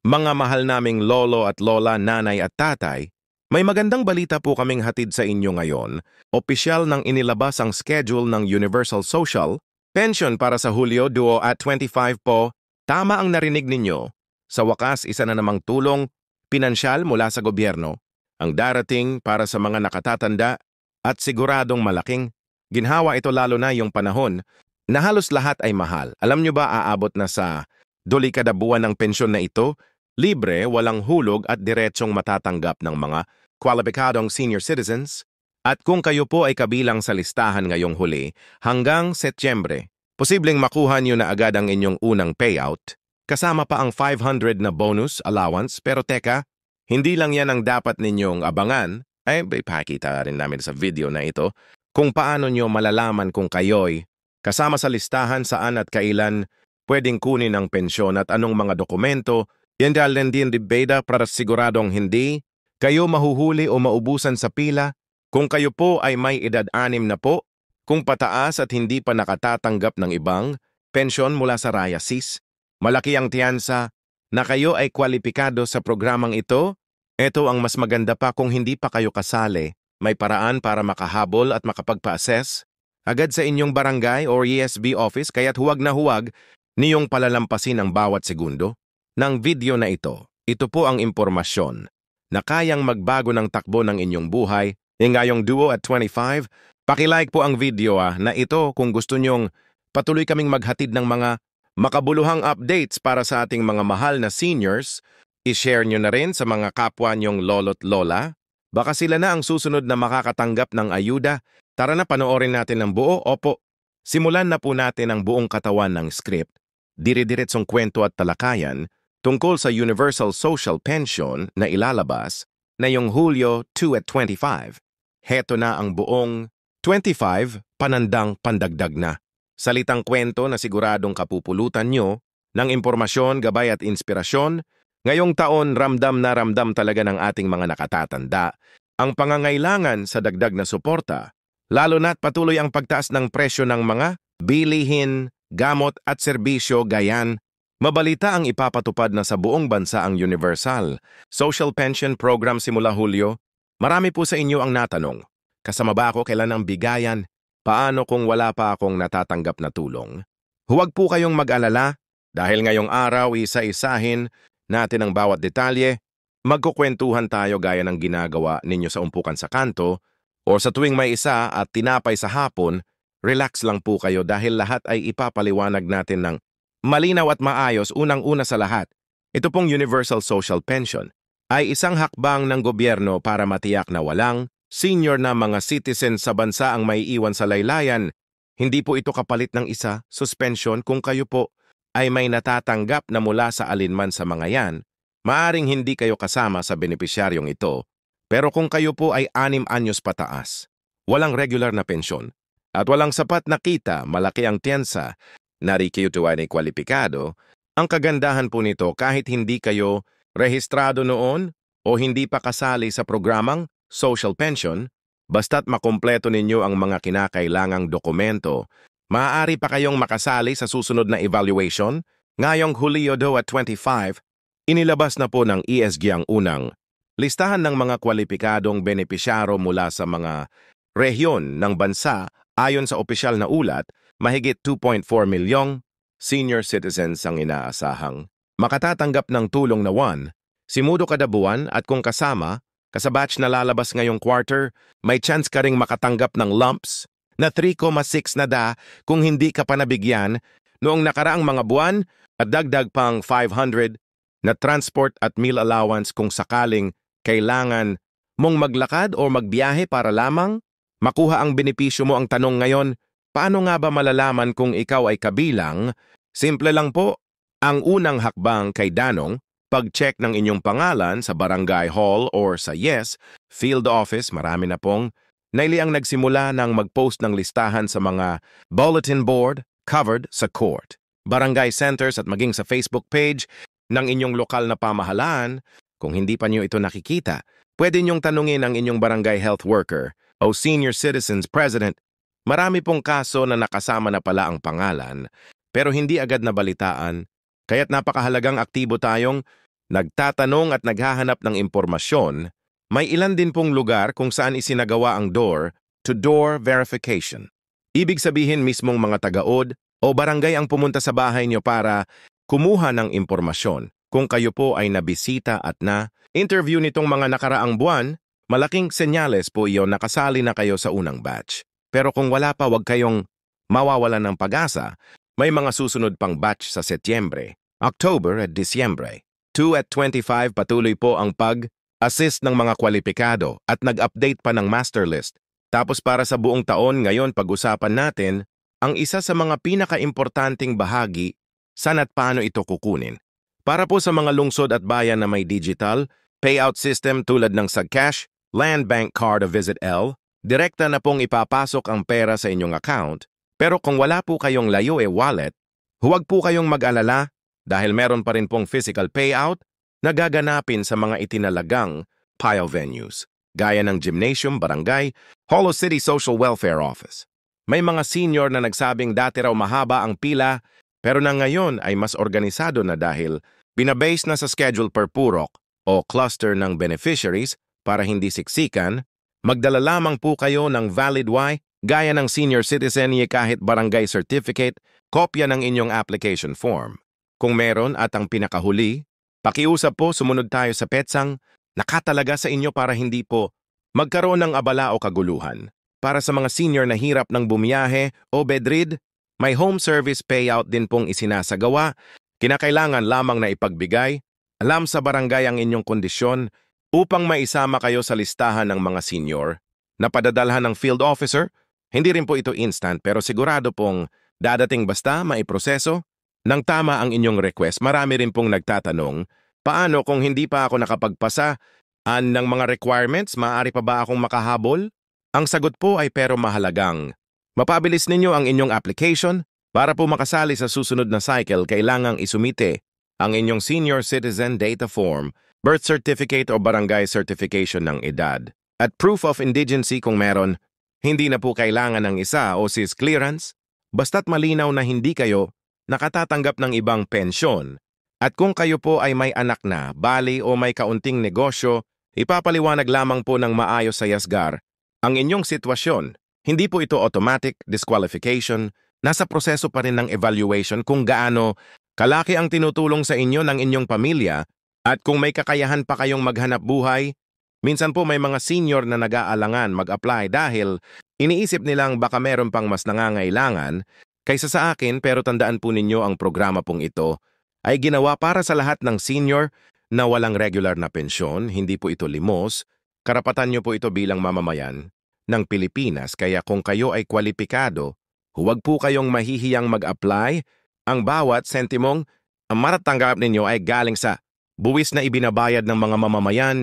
Mga mahal naming lolo at lola, nanay at tatay, may magandang balita po kaming hatid sa inyo ngayon. Opisyal nang inilabas ang schedule ng Universal Social Pension para sa Hulyo 2025 po. Tama ang narinig ninyo. Sa wakas, isa na namang tulong pinansyal mula sa gobyerno ang darating para sa mga nakatatanda at siguradong malaking ginhawa ito, lalo na yung panahon na halos lahat ay mahal. Alam nyo ba, aabot na sa 2 kada buwan ng pensyon na ito, libre, walang hulog at diretsong matatanggap ng mga kwalipikadong senior citizens. At kung kayo po ay kabilang sa listahan ngayong huli hanggang Setyembre, posibleng makuha nyo na agad ang inyong unang payout, kasama pa ang 500 na bonus allowance. Pero teka, hindi lang yan ang dapat ninyong abangan. Ay, ipakita rin namin sa video na ito kung paano nyo malalaman kung kayo'y kasama sa listahan, saan at kailan pwedeng kunin ang pensyon at anong mga dokumento. Yan dahil din debate para siguradong hindi kayo mahuhuli o maubusan sa pila. Kung kayo po ay may edad 6 na po, kung pataas at hindi pa nakatatanggap ng ibang pensyon mula sa RAYA-CIS, malaki ang tiyansa na kayo ay kwalipikado sa programang ito. Ito ang mas maganda pa, kung hindi pa kayo kasali, may paraan para makahabol at makapagpa-assess agad sa inyong barangay or ESB office, kaya't huwag na huwag niyong palalampasin ang bawat segundo ng video na ito. Ito po ang impormasyon na kayang magbago ng takbo ng inyong buhay. Ngayong 2025, pakilike po ang video na ito kung gusto nyong patuloy kaming maghatid ng mga makabuluhang updates para sa ating mga mahal na seniors. I-share nyo na rin sa mga kapwa nyong lolo't lola. Baka sila na ang susunod na makakatanggap ng ayuda. Tara na, panoorin natin ng buo. Opo, simulan na po natin ang buong katawan ng script. Dire-diretsong kwento at talakayan tungkol sa Universal Social Pension na ilalabas na yung Hulyo 2025. Heto na ang buong 25 panandang pandagdag na. Salitang kwento na siguradong kapupulutan nyo ng impormasyon, gabay at inspirasyon. Ngayong taon, ramdam na ramdam talaga ng ating mga nakatatanda ang pangangailangan sa dagdag na suporta, lalo na't patuloy ang pagtaas ng presyo ng mga bilihin, gamot at serbisyo. Gayan, mabalita ang ipapatupad na sa buong bansa ang Universal Social Pension Program simula Hulyo. Marami po sa inyo ang natanong, kasama ba ako, kailan ang bigayan? Paano kung wala pa akong natatanggap na tulong? Huwag po kayong mag-alala dahil ngayong araw isa-isahin natin ang bawat detalye. Magkukwentuhan tayo gaya ng ginagawa ninyo sa umpukan sa kanto o sa tuwing may isa at tinapay sa hapon. Relax lang po kayo dahil lahat ay ipapaliwanag natin ng malinaw at maayos. Unang-una sa lahat, ito pong Universal Social Pension ay isang hakbang ng gobyerno para matiyak na walang senior na mga citizen sa bansa ang may iwan sa laylayan. Hindi po ito kapalit ng isa suspension. Kung kayo po ay may natatanggap na mula sa alinman sa mga yan, maaring hindi kayo kasama sa benepisyaryong ito. Pero kung kayo po ay 6 anyos pataas, walang regular na pensyon, at walang sapat na kita, malaki ang tiyansa na kayo ay kwalipikado. Ang kagandahan po nito, kahit hindi kayo rehistrado noon o hindi pa kasali sa programang social pension, basta't makumpleto ninyo ang mga kinakailangang dokumento, maaari pa kayong makasali sa susunod na evaluation. Ngayong Hulyo 2025, inilabas na po ng ESG ang unang listahan ng mga kwalipikadong benepisyaro mula sa mga rehiyon ng bansa. Ayon sa opisyal na ulat, mahigit 2.4 milyong senior citizens ang inaasahang makatatanggap ng tulong na 1 simudo kada buwan, at kung kasama ka sa batch na lalabas ngayong quarter, may chance ka ring makatanggap ng lumps na 3,6 na kung hindi ka pa nabigyan noong nakaraang mga buwan, at dagdag pang 500 na transport at meal allowance kung sakaling kailangan mong maglakad o magbiyahe para lamang makuha ang benepisyo mo. Ang tanong ngayon, paano nga ba malalaman kung ikaw ay kabilang? Simple lang po. Ang unang hakbang kay Danong, pag-check ng inyong pangalan sa barangay hall or sa YES field office. Marami na pong naili ang nagsimula ng mag-post ng listahan sa mga bulletin board covered sa court, barangay centers at maging sa Facebook page ng inyong lokal na pamahalaan. Kung hindi pa niyo ito nakikita, pwede niyong tanungin ang inyong barangay health worker o senior citizens president. Marami pong kaso na nakasama na pala ang pangalan pero hindi agad nabalitaan, kaya't napakahalagang aktibo tayong nagtatanong at naghahanap ng impormasyon, may ilan din pong lugar kung saan isinagawa ang door-to-door verification. Ibig sabihin mismong mga taga-OD o barangay ang pumunta sa bahay nyo para kumuha ng impormasyon. Kung kayo po ay nabisita at na-interview nitong mga nakaraang buwan, malaking senyales po iyon na kasali na kayo sa unang batch. Pero kung wala pa, huwag kayong mawawalan ng pag-asa. May mga susunod pang batch sa Setyembre, October at Disyembre. 2 at 25 patuloy po ang pag-assist ng mga kwalipikado at nag-update pa ng master list. Tapos para sa buong taon, ngayon pag-usapan natin ang isa sa mga pinaka-importanting bahagi saan at paano ito kukunin. Para po sa mga lungsod at bayan na may digital payout system tulad ng SagCash, Land Bank Card o Visit L, direkta na pong ipapasok ang pera sa inyong account. Pero kung wala po kayong layo wallet, huwag po kayong mag-alala dahil meron pa rin pong physical payout na gaganapin sa mga itinalagang PIO venues, gaya ng gymnasium, barangay, Holo City Social Welfare Office. May mga senior na nagsabing dati raw mahaba ang pila pero na ngayon ay mas organisado na dahil binabase na sa schedule per purok o cluster ng beneficiaries para hindi siksikan. Magdala lamang po kayo ng valid Y gaya ng senior citizen kahit barangay certificate, kopya ng inyong application form. Kung meron at ang pinakahuli, pakiusap po sumunod tayo sa petsang nakatalaga sa inyo para hindi po magkaroon ng abala o kaguluhan. Para sa mga senior na hirap ng bumiyahe o bedrid, may home service payout din pong isinasagawa. Kinakailangan lamang na ipagbigay, alam sa barangay ang inyong kondisyon upang maisama kayo sa listahan ng mga senior na padadalhan ng field officer. Hindi rin po ito instant pero sigurado pong dadating basta maiproseso nang tama ang inyong request. Marami rin pong nagtatanong, paano kung hindi pa ako nakapagpasa ng mga requirements, maaari pa ba akong makahabol? Ang sagot po ay pero mahalagang. Mapabilis ninyo ang inyong application. Para po makasali sa susunod na cycle, kailangang isumite ang inyong senior citizen data form, birth certificate o barangay certification ng edad, at proof of indigency kung meron. Hindi na po kailangan ng isa o SIS clearance, basta't malinaw na hindi kayo nakatatanggap ng ibang pensyon. At kung kayo po ay may anak na, bali o may kaunting negosyo, ipapaliwanag lamang po ng maayos sa YASGAR ang inyong sitwasyon. Hindi po ito automatic disqualification, nasa proseso pa rin ng evaluation kung gaano kalaki ang tinutulong sa inyo ng inyong pamilya at kung may kakayahan pa kayong maghanap buhay. Minsan po may mga senior na nag-aalangan mag-apply dahil iniisip nilang baka meron pang mas nangangailangan kaysa sa akin, pero tandaan po ninyo ang programa pong ito ay ginawa para sa lahat ng senior na walang regular na pensyon. Hindi po ito limos. Karapatan nyo po ito bilang mamamayan ng Pilipinas, kaya kung kayo ay kwalipikado, huwag po kayong mahihiyang mag-apply. Ang bawat sentimong matatanggap ninyo ay galing sa buwis na ibinabayad ng mga mamamayan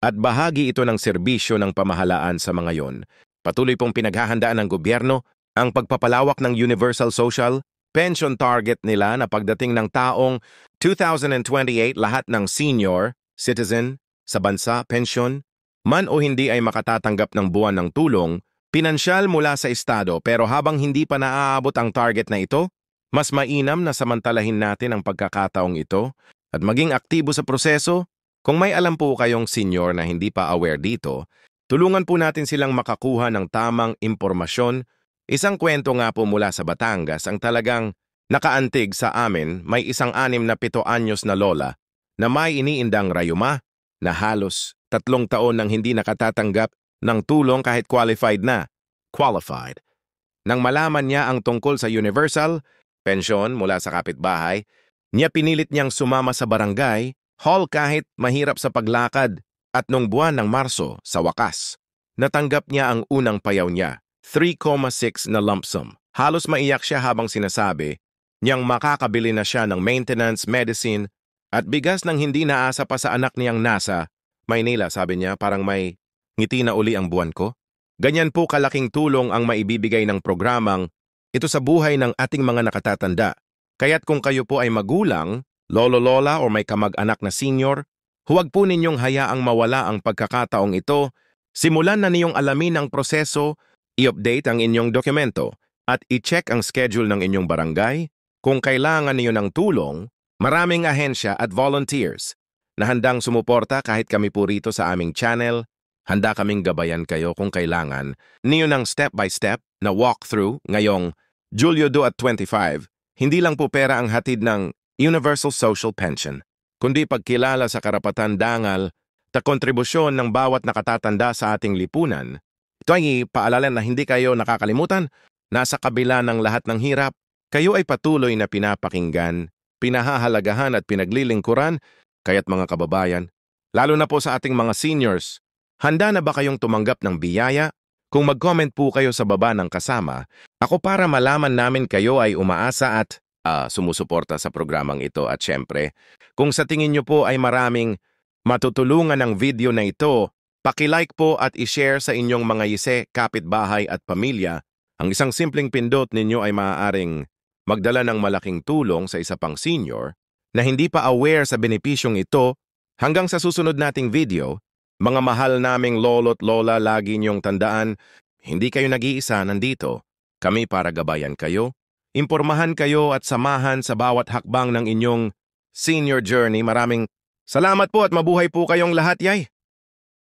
at bahagi ito ng serbisyo ng pamahalaan sa mga yon. Patuloy pong pinaghahandaan ng gobyerno ang pagpapalawak ng Universal Social Pension target nila na pagdating ng taong 2028 lahat ng senior citizen sa bansa, pensyon, man o hindi ay makatatanggap ng buwan ng tulong, pinansyal mula sa estado. Pero habang hindi pa naaabot ang target na ito, mas mainam na samantalahin natin ang pagkakataong ito at maging aktibo sa proseso. Kung may alam po kayong senior na hindi pa aware dito, tulungan po natin silang makakuha ng tamang impormasyon. Isang kwento nga po mula sa Batangas ang talagang nakaantig sa amin. May isang 67 anyos na lola na may iniindang rayuma na halos 3 taon nang hindi nakatatanggap ng tulong kahit qualified na. Qualified. Nang malaman niya ang tungkol sa universal pensyon mula sa kapitbahay, niya pinilit niyang sumama sa barangay hall kahit mahirap sa paglakad. At nung buwan ng Marso, sa wakas, natanggap niya ang unang payaw niya, 3,6 na lump sum. Halos maiyak siya habang sinasabi niyang makakabili na siya ng maintenance, medicine, at bigas nang hindi naasa pa sa anak niyang nasa Maynila. Sabi niya, parang may ngiti na uli ang buwan ko. Ganyan po kalaking tulong ang maibibigay ng programang ito sa buhay ng ating mga nakatatanda. Kaya't kung kayo po ay magulang, lolo-lola o may kamag-anak na senior, huwag po ninyong hayaang mawala ang pagkakataong ito. Simulan na niyong alamin ang proseso, i-update ang inyong dokumento, at i-check ang schedule ng inyong barangay. Kung kailangan niyo ng tulong, maraming ahensya at volunteers na handang sumuporta kahit kami po rito sa aming channel. Handa kaming gabayan kayo kung kailangan. Niyo ng step-by-step na walkthrough ngayong Julyo 2 at 25. Hindi lang po pera ang hatid ng Universal Social Pension, kundi pagkilala sa karapatan dangal at kontribusyon ng bawat nakatatanda sa ating lipunan. Ito ay paalala na hindi kayo nakakalimutan. Nasa kabila ng lahat ng hirap, kayo ay patuloy na pinapakinggan, pinahahalagahan at pinaglilingkuran. Kaya't mga kababayan, lalo na po sa ating mga seniors, handa na ba kayong tumanggap ng biyaya? Kung mag-comment po kayo sa baba ng kasama, ako para malaman namin kayo ay umaasa at sumusuporta sa programang ito. At syempre, kung sa tingin nyo po ay maraming matutulungan ng video na ito, paki-like po at i-share sa inyong mga yise, kapitbahay at pamilya. Ang isang simpleng pindot ninyo ay maaaring magdala ng malaking tulong sa isa pang senior na hindi pa aware sa benepisyong ito. Hanggang sa susunod nating video, mga mahal naming lolo't lola, lagi niyong tandaan, hindi kayo nag-iisa, nandito kami para gabayan kayo, impormahan kayo at samahan sa bawat hakbang ng inyong senior journey. Maraming salamat po at mabuhay po kayong lahat, yay!